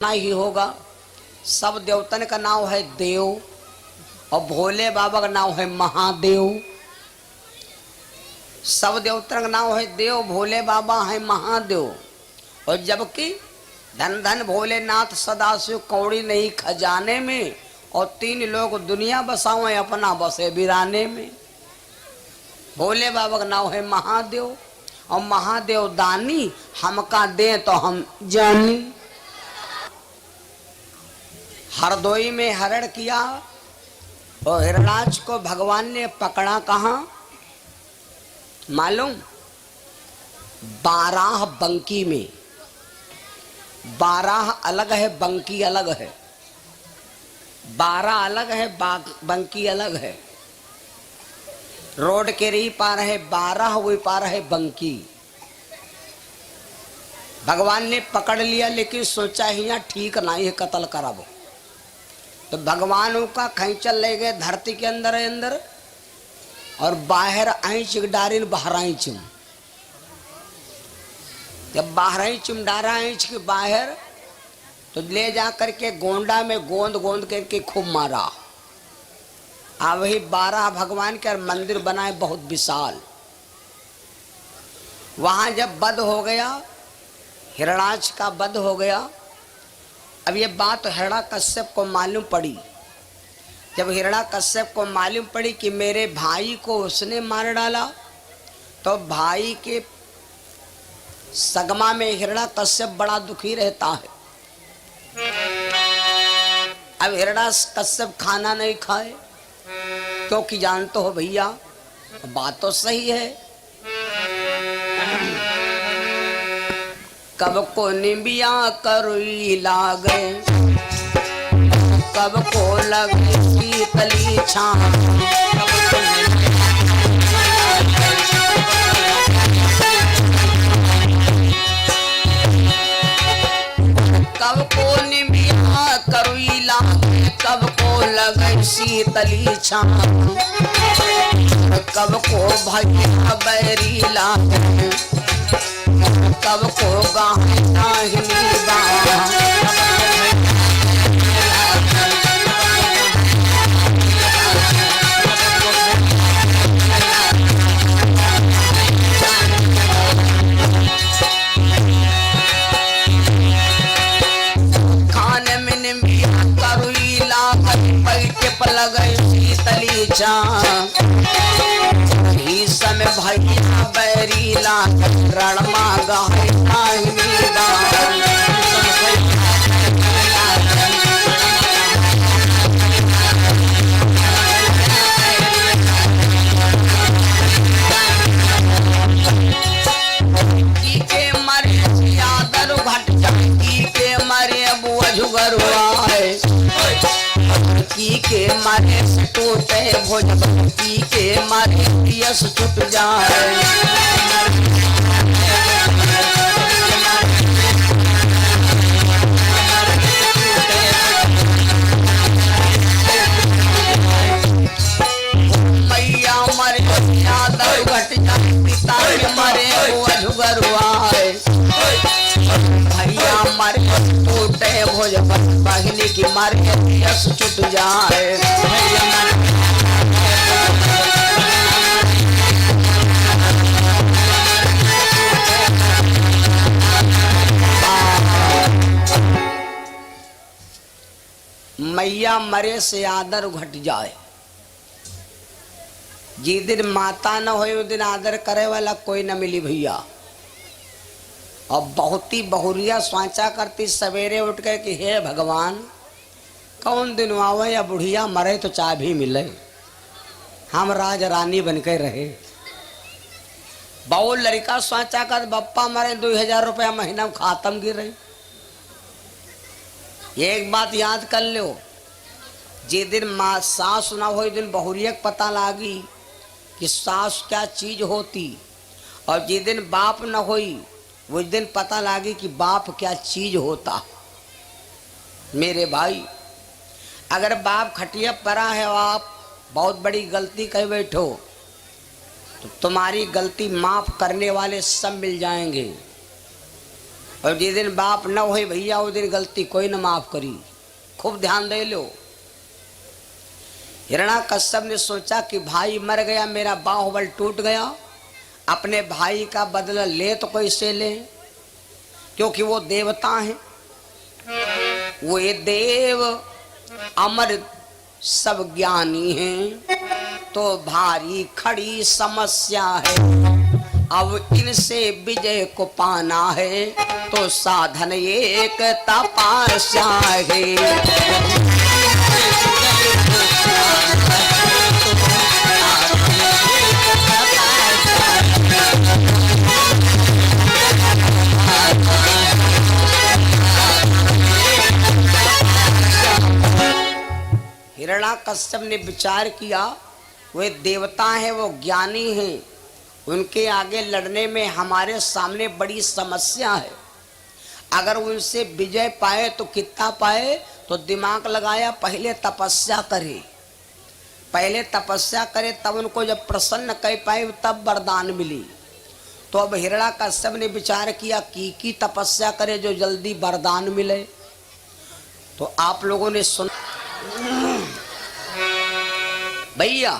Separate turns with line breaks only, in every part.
ही होगा। सब देवतन का नाम है देव और भोले बाबा का नाम है महादेव। सब देवतन का नाम है देव, भोले बाबा है महादेव। और जबकि धन धन भोलेनाथ सदाशिव कौड़ी नहीं खजाने में, और तीन लोग दुनिया बसावे अपना बसे बिराने में। भोले बाबा का नाम है महादेव और महादेव दानी हमका दे तो हम जानी। हरदोई में हरण किया और हिरणाक्ष को भगवान ने पकड़ा कहाँ मालूम? 12 बंकी में। 12 अलग है, बंकी अलग है। 12 अलग है, बंकी अलग है। रोड के रही पार है 12, वही पार है बंकी। भगवान ने पकड़ लिया, लेकिन सोचा ही यहाँ ठीक नहीं है, कत्ल कराबो। तो भगवान का खैंचल ले गए धरती के अंदर और बाहर आइच डारिन बहराई चुम। जब बहराई चुम डारा आइच के बाहर, तो ले जा करके गोंडा में गोंद गोंद करके खूब मारा। वही 12 भगवान के मंदिर बनाए बहुत विशाल। वहां जब वध हो गया, हिरणाक्ष का वध हो गया। अब ये बात हिरण्यकश्यप को मालूम पड़ी। जब हिरण्यकश्यप को मालूम पड़ी कि मेरे भाई को उसने मार डाला, तो भाई के सगमा में हिरण्यकश्यप बड़ा दुखी रहता है। अब हिरण्यकश्यप खाना नहीं खाए, क्योंकि जानते हो भैया बात तो सही है। कब को निबिया करुई लागे, कब को लगे शीतली छां। कब को निबिया करुई लागे, कब को लगे शीतली छां। कब को भैया बैरी लागे, कब को गाहिनी खाने में निबिया करुई लागत, पैटे पर लगे शीतली छां। ही समय भैया बैरी लागत, रणमा गाहिनी के मरे यादर घट जाए, के मरे बुझगरुआए, की के मारे टूटे भोजन, की के मारे पियस छूट जाए। मैया मरे यादव घट जाए, पिता के मरे बुझगरुआए, भैया मरे टूटे भोजन, बहनी की मारे पियस छूट जाए। मैया मरे से आदर घट जाए। जिस दिन माता न हो उस दिन आदर करे वाला कोई न मिली भैया। और बहुत ही बहुरिया स्वाचा करती सवेरे उठ के कि हे भगवान, कौन दिन आवे या बुढ़िया मरे तो चाबी मिले, हम राज रानी बनके रहे। बहुत लड़का स्वाचा कर बप्पा मरे 2000 रुपया महीना खातम गिर रही। एक बात याद कर लो, जिस दिन माँ सास ना हो दिन बहुरिया पता लागी कि सास क्या चीज होती, और जिस दिन बाप न होई उस दिन पता लागी कि बाप क्या चीज होता। मेरे भाई, अगर बाप खटिया परा है और आप बहुत बड़ी गलती कर बैठो, तो तुम्हारी गलती माफ करने वाले सब मिल जाएंगे। और जिस दिन बाप न हो भैया उस दिन गलती कोई न माफ करी। खूब ध्यान दे लो। हिरण्याकश्यप ने सोचा कि भाई मर गया, मेरा बाहुबल टूट गया, अपने भाई का बदला ले तो कैसे ले, क्योंकि वो देवता है, वो ये देव अमर सब ज्ञानी हैं, तो भारी खड़ी समस्या है। अब इनसे विजय को पाना है तो साधन एक तपस्या है। हिरण्याकश्यप ने विचार किया, वे देवता हैं, वो ज्ञानी हैं, उनके आगे लड़ने में हमारे सामने बड़ी समस्या है। अगर उनसे विजय पाए तो कितना पाए, तो दिमाग लगाया पहले तपस्या करे, पहले तपस्या करे, तब उनको जब प्रसन्न कर पाए तब वरदान मिली। तो अब हिरण्याकश्यप ने विचार किया की तपस्या करे जो जल्दी वरदान मिले। तो आप लोगों ने सुन भैया,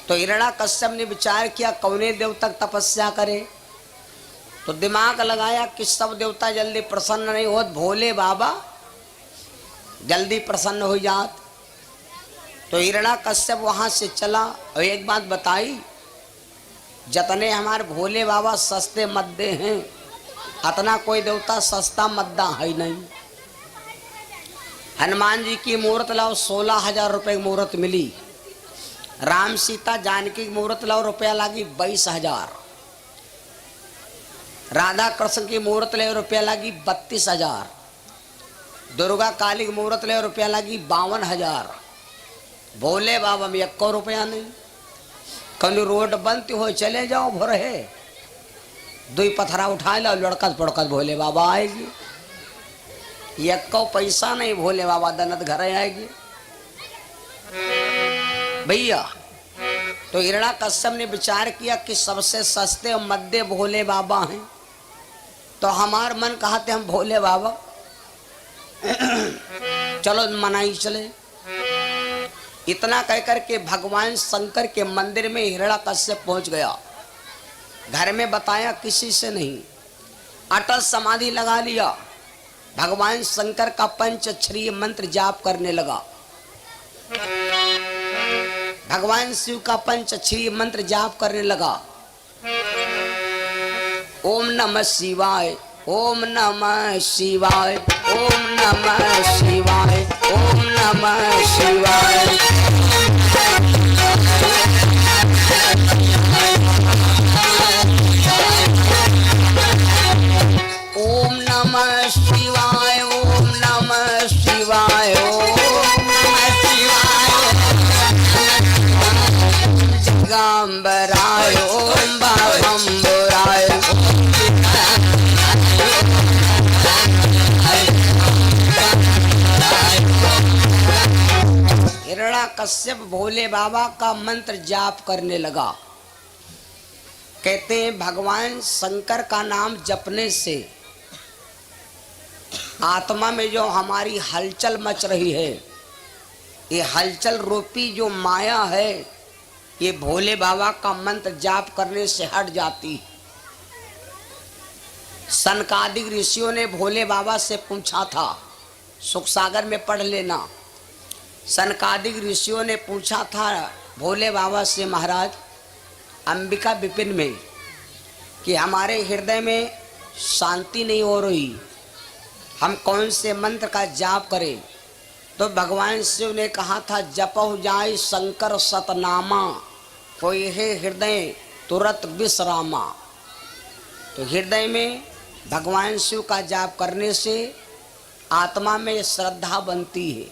तो हिरण्याकश्यप ने विचार किया कौने देव तक तपस्या करे। तो दिमाग लगाया कि सब देवता जल्दी प्रसन्न नहीं होत, भोले बाबा जल्दी प्रसन्न हो जात। तो हिरण्याकश्यप वहां से चला और एक बात बताई, जतने हमारे भोले बाबा सस्ते मद्दे हैं, अतना कोई देवता सस्ता मद्दा है नहीं। हनुमान जी की मूर्त लाओ 16,000 रुपए की मूर्त मिली। राम सीता जानकी की मूर्त लाओ रुपया लागी 22,000। राधा कृष्ण की मूर्त ले रुपया लागी 32,000। दुर्गा काली की मूर्त ले रुपया लागी 52,000। भोले बाबा में 1 रुपया नहीं। कल रोड बनती हो चले जाओ भोरे, 2 पत्थरा उठा लो, लड़कत पड़कत भोले बाबा आएगी। 1 पैसा नहीं, भोले बाबा दनत घर आएगी। भैया, तो हिरण्याकश्यप ने विचार किया कि सबसे सस्ते और मध्य भोले बाबा हैं, तो हमार मन कहते हम भोले बाबा चलो मनाई चले। इतना कहकर के भगवान शंकर के मंदिर में हिरण्याकश्यप पहुंच गया। घर में बताया किसी से नहीं, अटल समाधि लगा लिया, भगवान शंकर का पंचअक्षरीय मंत्र जाप करने लगा। भगवान शिव का पंचअक्षरीय मंत्र जाप करने लगा। ओम नमः शिवाय, ओम नमः शिवाय, ओम नमः शिवाय, ओम नमः शिवाय। ओम नमः शिवाय, ओम नमः शिवाय, ओम नमः शिवाय। जगदम्बराय ओम बाबम्बराय। हिरण्याकश्यप भोले बाबा का मंत्र जाप करने लगा। कहते हैं भगवान शंकर का नाम जपने से आत्मा में जो हमारी हलचल मच रही है, ये हलचल रूपी जो माया है, ये भोले बाबा का मंत्र जाप करने से हट जाती। सनकादिक ऋषियों ने भोले बाबा से पूछा था, सुख सागर में पढ़ लेना। सनकादिक ऋषियों ने पूछा था भोले बाबा से, महाराज अंबिका विपिन में, कि हमारे हृदय में शांति नहीं हो रही, हम कौन से मंत्र का जाप करें। तो भगवान शिव ने कहा था, जपहु जाय शंकर सतनामा, कोई है हृदय तुरंत विश्रामा। तो हृदय में भगवान शिव का जाप करने से आत्मा में श्रद्धा बनती है।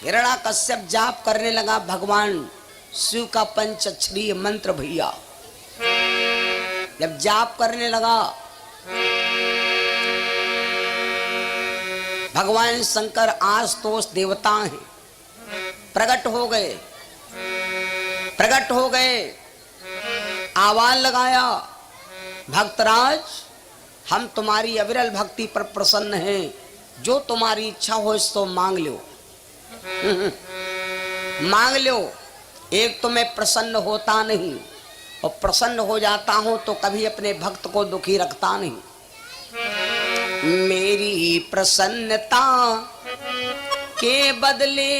हिरण्याकश्यप जाप करने लगा भगवान शिव का पंचअक्षरीय मंत्र। भैया जब जाप करने लगा, भगवान शंकर आशुतोष देवता हैं, प्रकट हो गए, प्रकट हो गए। आवाज लगाया, भक्तराज हम तुम्हारी अविरल भक्ति पर प्रसन्न हैं, जो तुम्हारी इच्छा हो सो मांग लो। मांग लो। एक तो मैं प्रसन्न होता नहीं, और प्रसन्न हो जाता हूं तो कभी अपने भक्त को दुखी रखता नहीं। मेरी प्रसन्नता के बदले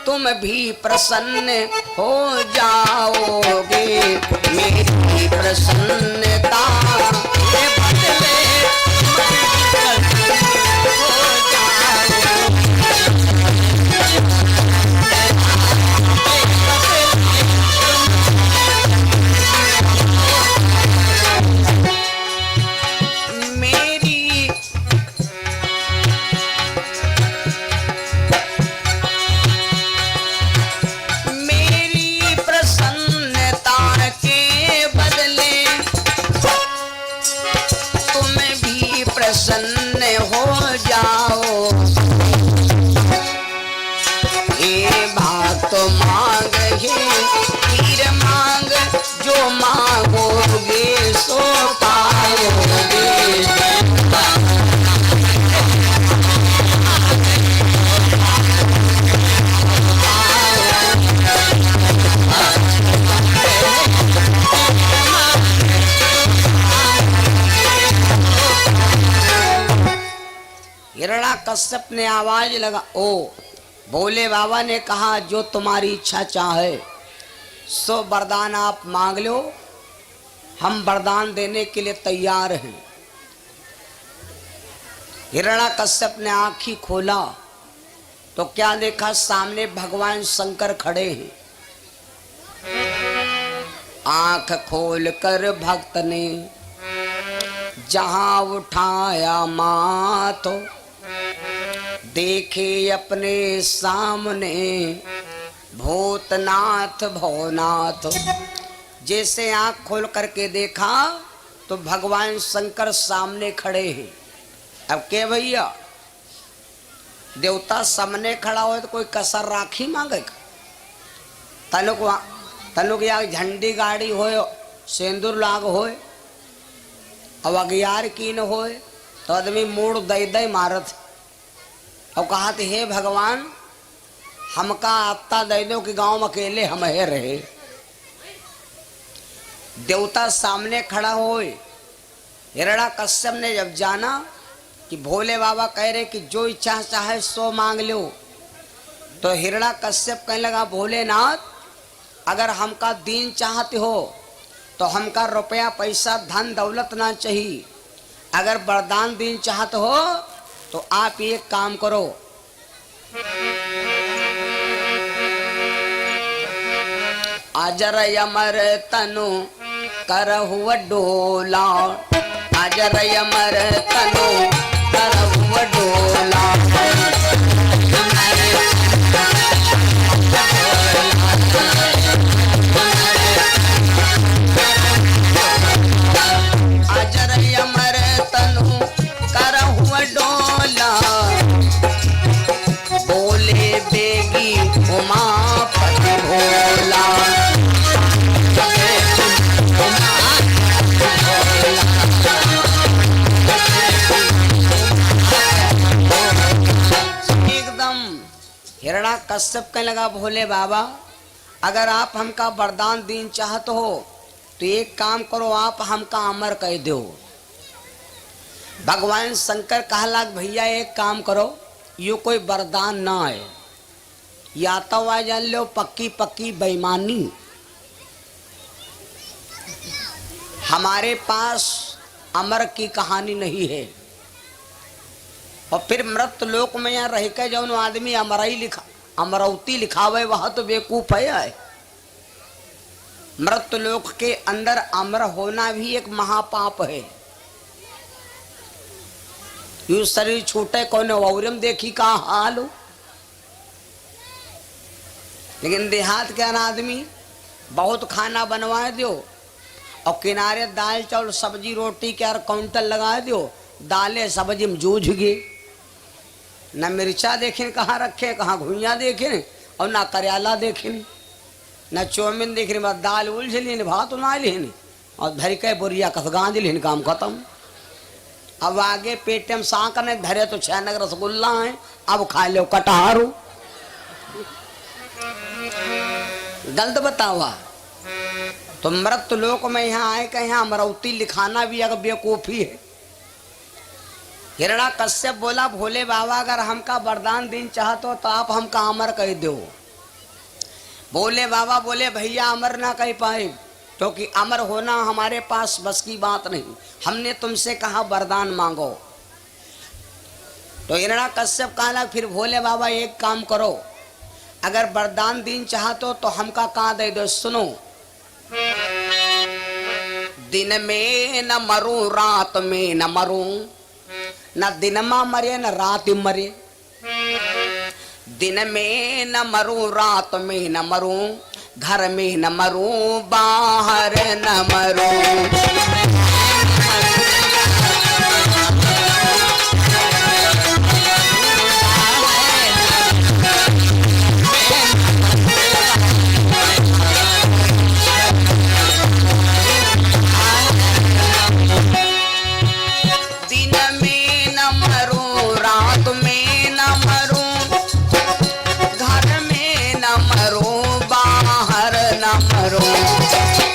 तुम भी प्रसन्न हो जाओगे। मेरी प्रसन्नता के बदले हो जाओगे। प्रसन्न हो जाओ। ये भक्त मांग है तीर मांग, जो मांगोगे सो पाओगे। हिरण्याकश्यप ने आवाज लगा, ओ भोले बाबा ने कहा जो तुम्हारी इच्छा चाहे सो वरदान आप मांग लो, हम वरदान देने के लिए तैयार हैं। हिरण्याकश्यप ने आंखी खोला तो क्या देखा, सामने भगवान शंकर खड़े हैं। आंख खोलकर भक्त ने जहां उठाया माथ, देखे अपने सामने भूतनाथ भवनाथ। जैसे आंख खोल करके देखा तो भगवान शंकर सामने खड़े हैं। अब के भैया, देवता सामने खड़ा हो तो कोई कसर राखी मांगेगा? तनुक या झंडी गाड़ी हो, सिंदूर लाग हो, अब अगियार की न हो तो आदमी मूड दई दई मारत। और कहा थे हे भगवान, हमका आत्ता दे दो कि गांव में अकेले हम है रहे। देवता सामने खड़ा होए। हिरण्याकश्यप ने जब जाना कि भोले बाबा कह रहे कि जो इच्छा चाहे सो मांग लो, तो हिरण्याकश्यप कहने लगा, भोलेनाथ अगर हमका दीन चाहते हो तो हमका रुपया पैसा धन दौलत ना चाहिए। अगर वरदान दीन चाहते हो तो आप एक काम करो, अजर अमर तनु करहु डोला। अजर अमर तनु करहु डोला। अजर अमर तनु करहु डोला। बोले बेगी उमापति भोला। एकदम हिरण्याकश्यप कहने लगा, भोले बाबा अगर आप हमका वरदान दीन चाहते हो तो एक काम करो, आप हमका अमर कह दो। भगवान शंकर कहला, भैया एक काम करो, यो कोई वरदान ना है, या तो वह जान लो पक्की पक्की बेईमानी। हमारे पास अमर की कहानी नहीं है। और फिर मृत लोक में यहाँ रह के जो आदमी अमरौती लिखावे वह तो बेवकूफ है। मृत लोक के अंदर अमर होना भी एक महापाप है। यू शरीर छूटे कौन औरम देखी का हाल हो। लेकिन देहात के आदमी बहुत खाना बनवा दो और किनारे दाल चावल सब्जी रोटी के यार काउंटर लगा दो, दालें सब्जी में जूझ गए। न मिर्चा देखें कहाँ रखे, कहाँ घुइया देखें, और ना करेला देखें, न चौमिन देख रहे, दाल उलझ लीन भात उना लीन और धर के बोरिया कस गांज लीन, काम खत्म। अब आगे पेट में सांक ने धरे तो 6 नग रसगुल्ला है, अब खा लो कटहारू। गलत बतावा तो मृत लोक में यहाँ आए कि यहाँ अमरौती लिखाना भी अगर बेवकूफी है। हिरणा कश्यप बोला भोले बाबा अगर हमका वरदान दिन चाहते हो तो आप हमका अमर कह दो। भोले बाबा बोले भैया अमर ना कह पाए क्योंकि अमर होना हमारे पास बस की बात नहीं, हमने तुमसे कहा वरदान मांगो। तो हिरणा कश्यप कहला फिर भोले बाबा एक काम करो, अगर वरदान दिन चाहते हो तो हमका कहाँ दे दो। सुनो, दिन में न मरूं रात में न मरूं, न दिन में मरे न रात मरे। दिन में न मरूं रात में न मरूं, घर में न मरूं बाहर न मरूं। बाहर न मरो।